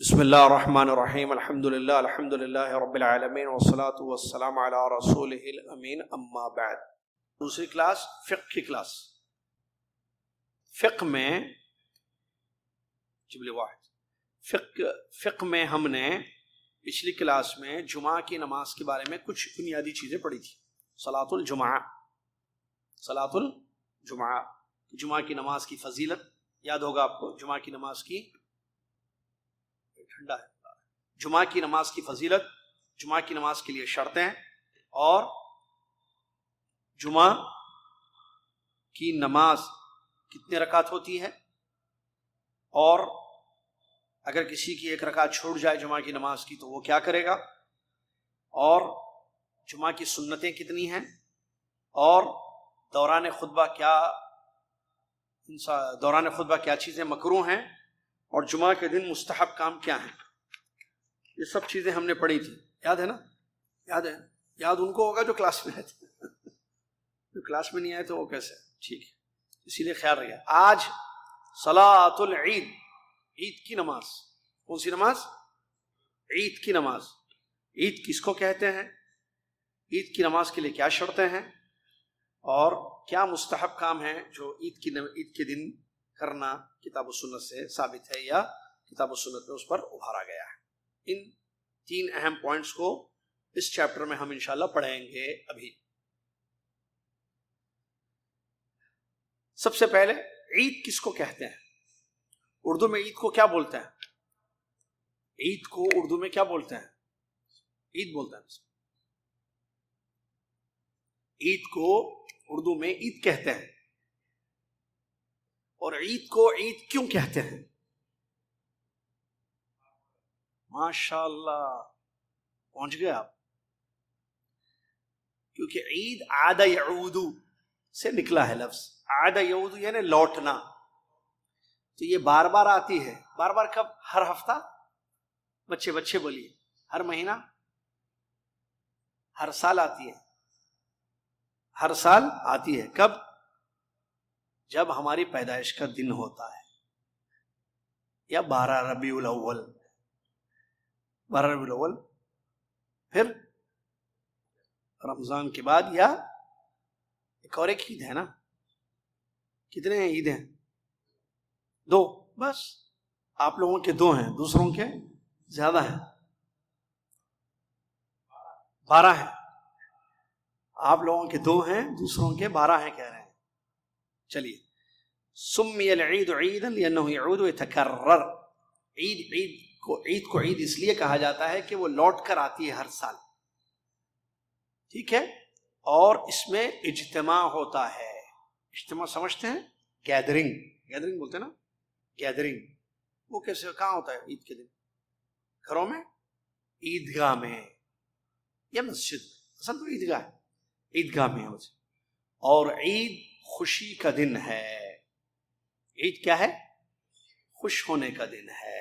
بسم اللہ الرحمن الرحیم الحمد للہ رب العالمین والصلاة والسلام علی رسولہ الامین اما بعد۔ دوسری کلاس فقہ کی کلاس۔ فقہ میں ہم نے پچھلی کلاس میں جمعہ کی نماز کے بارے میں کچھ بنیادی چیزیں پڑھی تھی۔ صلاۃ الجمعہ، جمعہ کی نماز کی فضیلت یاد ہوگا آپ کو۔ جمعہ کی نماز کی جمعہ کی نماز کی فضیلت، جمعہ کی نماز کے لیے شرطیں، اور جمعہ کی نماز کتنے رکعت ہوتی ہے، اور اگر کسی کی ایک رکعت چھوٹ جائے جمعہ کی نماز کی تو وہ کیا کرے گا، اور جمعہ کی سنتیں کتنی ہیں، اور دوران خطبہ کیا چیزیں مکروہ ہیں، اور جمعہ کے دن مستحب کام کیا ہیں۔ یہ سب چیزیں ہم نے پڑھی تھی، یاد ہے نا؟ یاد ان کو ہوگا جو کلاس میں رہتے، جو کلاس میں نہیں آئے تو وہ کیسے؟ ٹھیک ہے، اسی لیے خیال رکھیے۔ آج صلاۃ العید، عید کی نماز۔ کون سی نماز؟ عید کی نماز۔ عید کس کو کہتے ہیں؟ عید کی نماز کے لیے کیا شرطیں ہیں، اور کیا مستحب کام ہے جو عید کے دن کرنا کتاب و سنت سے ثابت ہے یا کتاب و سنت میں اس پر ابھارا گیا ہے۔ ان تین اہم پوائنٹس کو اس چیپٹر میں ہم انشاءاللہ پڑھیں گے ابھی۔ سب سے پہلے عید کس کو کہتے ہیں؟ اردو میں عید کو کیا بولتے ہیں؟ عید کو اردو میں کیا بولتے ہیں؟ عید بولتے ہیں۔ عید کو اردو میں عید کہتے ہیں، اور عید کو عید کیوں کہتے ہیں؟ ماشاءاللہ پہنچ گئے آپ، کیونکہ عید عاد یعود سے نکلا ہے لفظ۔ عاد یعود یعنی لوٹنا، تو یہ بار بار آتی ہے۔ بار بار کب؟ ہر ہفتہ؟ بچے بولیے، ہر مہینہ؟ ہر سال آتی ہے؟ ہر سال آتی ہے۔ کب؟ جب ہماری پیدائش کا دن ہوتا ہے، یا 12 ربیع الاول، 12 ربیع الاول، پھر رمضان کے بعد، یا ایک اور ایک عید ہے نا؟ کتنے ہیں عید ہیں؟ 2 بس۔ آپ لوگوں کے 2 ہیں، دوسروں کے زیادہ ہیں، 12 ہیں۔ آپ لوگوں کے 2 ہیں، دوسروں کے 12 ہیں کہہ رہے ہیں۔ چلیے، سمی العید عیدا لأنه يعود ويتكرر۔ عید کو عید اس لیے کہا جاتا ہے کہ وہ لوٹ کر آتی ہے ہر سال، ٹھیک ہے؟ اور اس میں اجتماع ہوتا ہے۔ اجتماع سمجھتے ہیں؟ گیدرنگ بولتے ہیں نا، گیدرنگ۔ وہ کیسے، کہاں ہوتا ہے عید کے دن؟ گھروں میں، عیدگاہ میں، یا مسجد میں۔ اصل تو عیدگاہ ہے، عیدگاہ میں ہے۔ اور عید خوشی کا دن ہے۔ عید کیا ہے؟ خوش ہونے کا دن ہے۔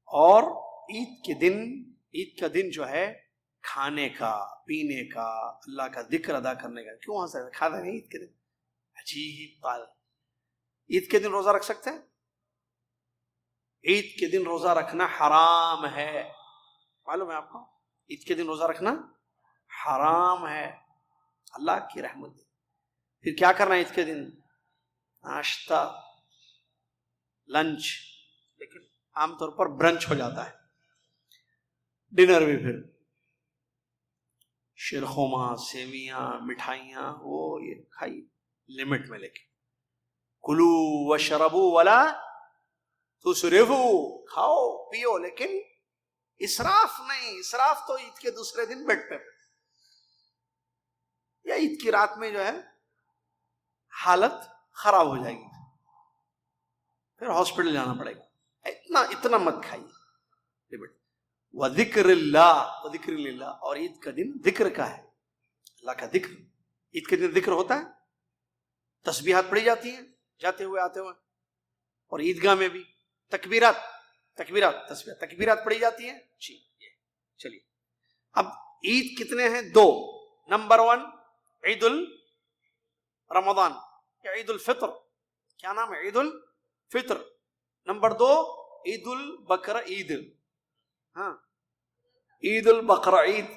اور عید کا دن جو ہے کھانے کا، پینے کا، اللہ کا ذکر ادا کرنے کا۔ کیوں ہنس رہے؟ کھاتے نہیں عید کے دن؟ عجیب بات۔ عید کے دن روزہ رکھ سکتے ہیں؟ عید کے دن روزہ رکھنا حرام ہے، معلوم ہے آپ کو؟ عید کے دن روزہ رکھنا حرام ہے، اللہ کی رحمت۔ پھر کیا کرنا عید کے دن؟ ناشتہ، لنچ، لیکن عام طور پر برنچ ہو جاتا ہے، ڈنر بھی۔ پھر شیرخورما، سیویاں، مٹھائیاں، وہ یہ کھائی لمٹ میں، لیکن کلو وشربو ولا تسرفو، کھاؤ پیو لیکن اسراف نہیں۔ اسراف تو عید کے دوسرے دن بیڈ پہ، یا عید کی رات میں جو ہے حالت خراب ہو جائے گی، پھر ہاسپٹل جانا پڑے گا۔ اتنا مت کھائیے۔ وذکر اللہ، اور عید کا دن ذکر کا ہے، اللہ کا ذکر۔ عید کے دن ذکر ہوتا ہے، تسبیحات پڑھی جاتی ہیں جاتے ہوئے آتے ہوئے، اور عیدگاہ میں بھی تکبیرات پڑھی جاتی ہیں۔ چلیے، اب عید کتنے ہیں؟ 2۔ نمبر 1 عید رمضان یا عید الفطر۔ کیا نام ہے؟ عید الفطر۔ نمبر 2 عید البقر عید، ہاں عید البقر عید،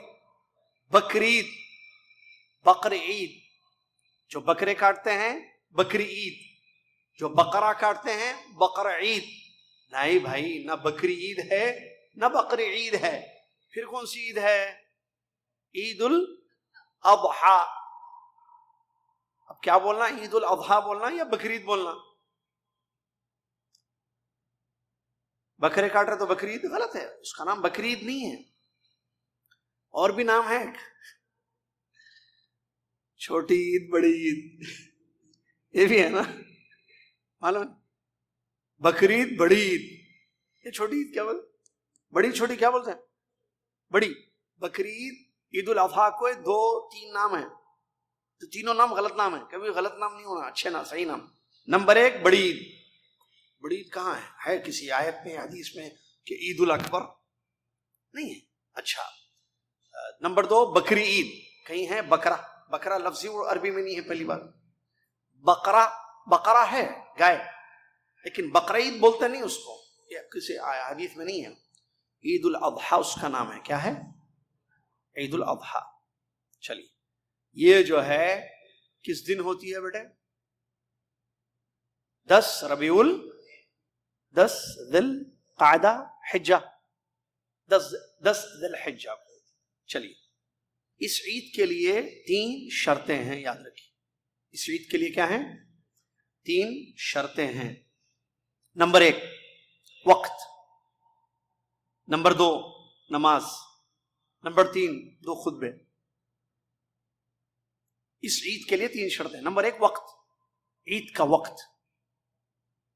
بقرعید، بقر عید، جو بکرے کاٹتے ہیں بکری عید، جو بقرہ کاٹتے ہیں بقر عید۔ نہیں بھائی، نہ بکری عید ہے نہ بقر عید ہے، پھر کون سی عید ہے؟ عید الاضحیٰ۔ اب کیا بولنا، عید الاضحیٰ بولنا یا بکری عید بولنا؟ بکرے کاٹ رہے تو بکری عید غلط ہے، اس کا نام بکری عید نہیں ہے، اور بھی نام ہے، چھوٹی عید، بڑی عید، یہ بھی ہے نا، معلوم؟ بکری عید، بڑی عید، یہ چھوٹی عید کیا بولتے؟ بڑی چھوٹی کیا بولتے ہیں؟ بڑی۔ بکری عید، عید الاضحیٰ کو 2-3 نام ہیں، تو تینوں نام غلط نام ہیں، کبھی غلط نام نہیں ہونا، اچھے نام، صحیح نام۔ نمبر 1 بڑی عید۔ بڑی عید کہاں ہے کسی آیت میں، حدیث میں کہ عید الاکبر؟ نہیں ہے۔ اچھا، نمبر 2 بکری عید، کہیں ہے بکرا؟ بکرا لفظی عربی میں نہیں ہے، پہلی بار۔ بکرا، بکرا ہے گائے، لیکن بقرعید بولتے نہیں اس کو، یہ کسی حدیث میں نہیں ہے۔ عید الاضحیٰ اس کا نام ہے، کیا ہے؟ عید الاضحیٰ۔ چلیے، یہ جو ہے کس دن ہوتی ہے بیٹے؟ 10 ذی القعدہ، حجہ، 10 ذی الحجہ کو۔ چلیے، اس عید کے لیے 3 شرطیں ہیں، یاد رکھیے، اس عید کے لیے کیا ہیں؟ 3 شرطیں ہیں۔ نمبر 1 وقت، نمبر 2 نماز، نمبر 3 2 خطبے۔ اس عید کے لیے 3 شرطیں۔ نمبر 1 وقت، عید کا وقت۔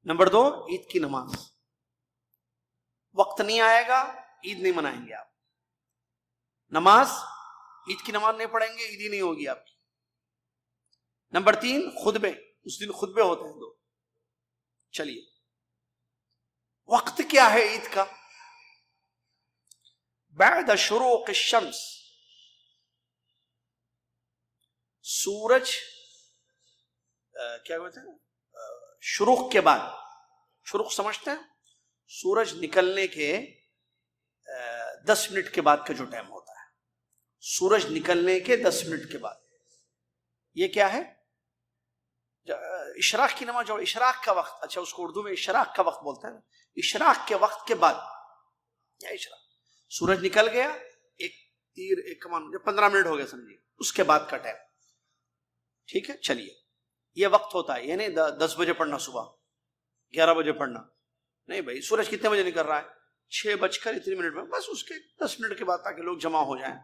نمبر 2 عید کی نماز۔ وقت نہیں آئے گا عید نہیں منائیں گے آپ، نماز، عید کی نماز نہیں پڑھیں گے عید ہی نہیں ہوگی آپ کی۔ نمبر 3 خطبے، اس دن خطبے ہوتے ہیں 2۔ چلیے، وقت کیا ہے عید کا؟ بعد شروق الشمس، سورج کیا کہتے ہیں، شروق کے بعد، شروق سمجھتے ہیں؟ سورج نکلنے کے 10 منٹ کے بعد کا جو ٹائم ہوتا ہے، سورج نکلنے کے 10 منٹ کے بعد، یہ کیا ہے؟ اشراق کی نماز، جو اشراق کا وقت، اچھا اس کو اردو میں اشراق کا وقت بولتے ہیں، اشراق کے وقت کے بعد، یا اشراق، سورج نکل گیا، ایک تیر، ایک کمان، 15 منٹ ہو گیا سمجھیے، اس کے بعد کا ٹائم، ٹھیک ہے؟ چلیے، یہ وقت ہوتا ہے، یعنی 10 بجے پڑھنا، صبح 11 بجے پڑھنا نہیں بھائی، سورج کتنے بجے نکل رہا ہے؟ 6:03 میں، بس اس کے 10 منٹ کے بعد تاکہ لوگ جمع ہو جائیں،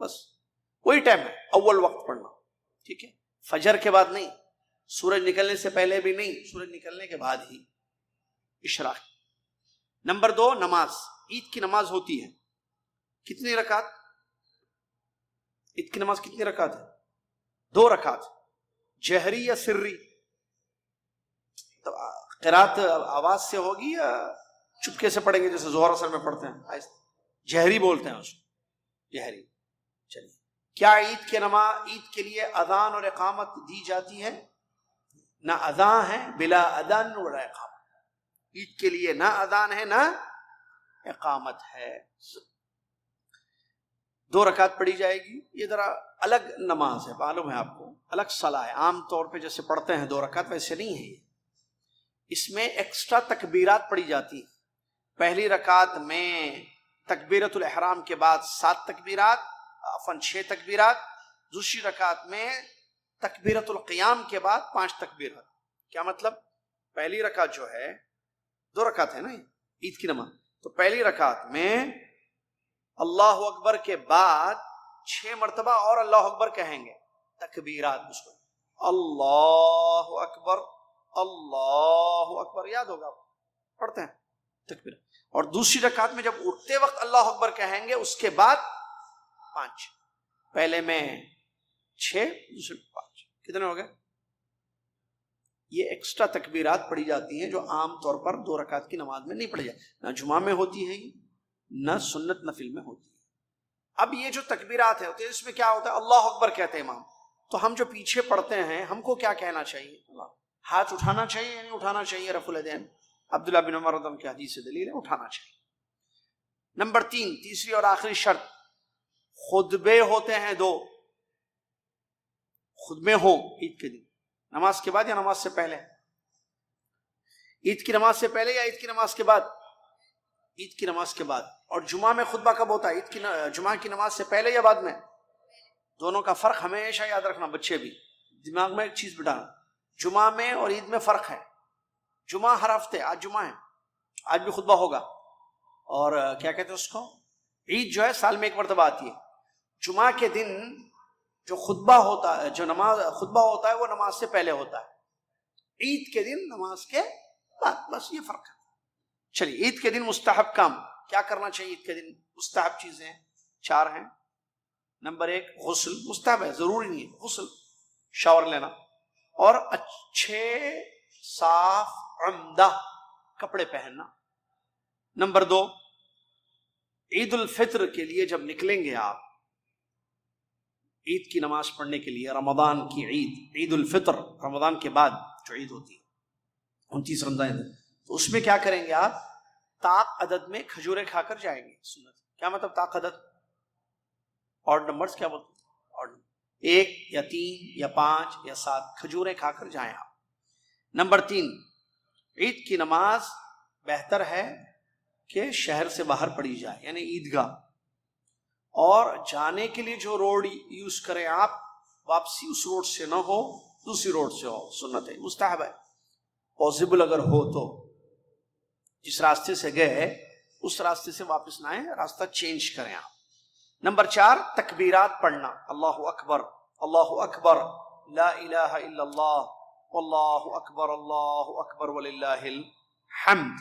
بس وہی ٹائم ہے، اول وقت پڑھنا، ٹھیک ہے؟ فجر کے بعد نہیں، سورج نکلنے سے پہلے بھی نہیں، سورج نکلنے کے بعد ہی اشراق۔ نمبر 2 نماز، عید کی نماز ہوتی ہے کتنی رکعت؟ عید کی نماز کتنی رکعت ہے؟ 2 رکعت، جہری یا سری؟ قرات آواز سے ہوگی یا چپکے سے پڑھیں گے جیسے ظہر اثر میں پڑھتے ہیں؟ جہری بولتے ہیں اس کو، جہری۔ چلیے، کیا عید کے نماز، عید کے لیے اذان اور اقامت دی جاتی ہے؟ نہ اذان ہے، بلا اذان ولا اقامت، عید کے لیے نہ اذان ہے نہ اقامت ہے۔ 2 رکعت پڑھی جائے گی، یہ ذرا الگ نماز ہے، معلوم ہے آپ کو، الگ صلاح ہے، عام طور پہ جیسے پڑھتے ہیں 2 رکعت ویسے نہیں ہے یہ، اس میں ایکسٹرا تکبیرات پڑھی جاتی ہیں۔ پہلی رکعت میں تکبیرۃ الاحرام کے بعد 7 تکبیرات، 6 تکبیرات، دوسری رکعت میں تکبیرۃ القیام کے بعد 5 تکبیرات۔ کیا مطلب؟ پہلی رکعت جو ہے، 2 رکعت ہے نا عید کی نماز، تو پہلی رکعت میں اللہ اکبر کے بعد 6 مرتبہ اور اللہ اکبر کہیں گے، تکبیرات، اس کو اللہ اکبر، اللہ اکبر، یاد ہوگا آپ پڑھتے ہیں تکبیر۔ اور دوسری رکعت میں جب اٹھتے وقت اللہ اکبر کہیں گے، اس کے بعد 5، پہلے میں 6، دوسرے میں 5، کتنے ہو گئے؟ یہ ایکسٹرا تکبیرات پڑھی جاتی ہیں جو عام طور پر 2 رکعت کی نماز میں نہیں پڑھی جاتی، نہ جمعہ میں ہوتی ہے نہ سنت نفل میں ہوتی ہے۔ اب یہ جو تکبیرات ہے اس میں کیا ہوتا ہے؟ اللہ اکبر کہتے ہیں امام، تو ہم جو پیچھے پڑھتے ہیں ہم کو کیا کہنا چاہیے؟ ہاتھ اٹھانا چاہیے یا نہیں اٹھانا چاہیے؟ رفع الیدین، عبداللہ بن عمر رضی اللہ عنہ کی حدیث سے دلیل ہے، اٹھانا چاہیے۔ نمبر 3، تیسری اور آخری شرط، خطبے ہوتے ہیں 2، خطبے ہوں عید کے دن، نماز کے بعد یا نماز سے پہلے؟ عید کی نماز سے پہلے یا عید کی نماز کے بعد؟ عید کی نماز کے بعد۔ اور جمعہ میں خطبہ کب ہوتا ہے؟ جمعہ کی نماز سے پہلے یا بعد میں؟ دونوں کا فرق ہمیشہ یاد رکھنا، بچے بھی دماغ میں ایک چیز بٹھانا، جمعہ میں اور عید میں فرق ہے۔ جمعہ ہر ہفتے، آج جمعہ ہے، آج بھی خطبہ ہوگا، اور کیا کہتے ہیں اس کو، عید جو ہے سال میں ایک مرتبہ آتی ہے۔ جمعہ کے دن جو خطبہ ہوتا ہے، جو خطبہ ہوتا ہے وہ نماز سے پہلے ہوتا ہے، عید کے دن نماز کے بعد، بس یہ فرق ہے۔ چلیے، عید کے دن مستحب کام کیا کرنا چاہیے؟ عید کے دن مستحب چیزیں 4 ہیں۔ نمبر 1، غسل، مستحب ہے، ضروری نہیں ہے، غسل، شاور لینا، اور اچھے صاف عمدہ کپڑے پہننا۔ نمبر 2، عید الفطر کے لیے جب نکلیں گے آپ عید کی نماز پڑھنے کے لیے، رمضان کی عید، عید الفطر، رمضان کے بعد جو عید ہوتی ہے 29 رمضان، تو اس میں کیا کریں گے آپ؟ طاق عدد میں کھجوریں کھا کر جائیں گے۔ سنت کیا مطلب طاق عدد؟ آڈ نمبرز کیا بولتے ہیں؟ 1 یا 3 یا 5 یا 7 کھجوریں کھا کر جائیں آپ۔ نمبر 3، عید کی نماز بہتر ہے کہ شہر سے باہر پڑھی جائے، یعنی عیدگاہ، اور جانے کے لیے جو روڈ یوز کریں آپ، واپسی اس روڈ سے نہ ہو، دوسری روڈ سے ہو۔ سنت ہے، مستحب ہے، پاسبل اگر ہو تو جس راستے سے گئے اس راستے سے واپس نہ آئیں، راستہ چینج کریں آپ۔ نمبر 4، تکبیرات پڑھنا، اللہ اکبر، اللہ اکبر، لا الہ الا اللہ، واللہ اکبر، اللہ اکبر وللہ الحمد۔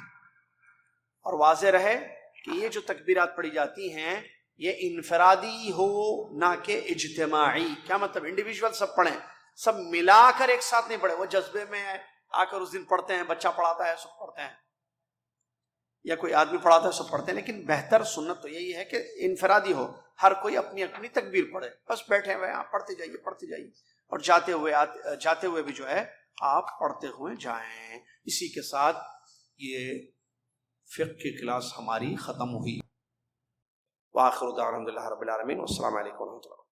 اور واضح رہے کہ یہ جو تکبیرات پڑھی جاتی ہیں یہ انفرادی ہو، نہ کہ اجتماعی۔ کیا مطلب؟ انڈیویجول سب پڑھیں، سب ملا کر ایک ساتھ نہیں پڑھے، وہ جذبے میں آ کر اس دن پڑھتے ہیں، بچہ پڑھاتا ہے سب پڑھتے ہیں، یا کوئی آدمی پڑھاتا ہے سب پڑھتے ہیں، لیکن بہتر سنت تو یہی ہے کہ انفرادی ہو، ہر کوئی اپنی اپنی تکبیر پڑھے، بس بیٹھے ہوئے آپ پڑھتے جائیے، اور جاتے ہوئے بھی جو ہے آپ پڑھتے ہوئے جائیں۔ اسی کے ساتھ یہ فقہ کی کلاس ہماری ختم ہوئی۔ وآخر دعوانا الحمد للہ رب العالمین، والسلام علیکم ورحمۃ اللہ۔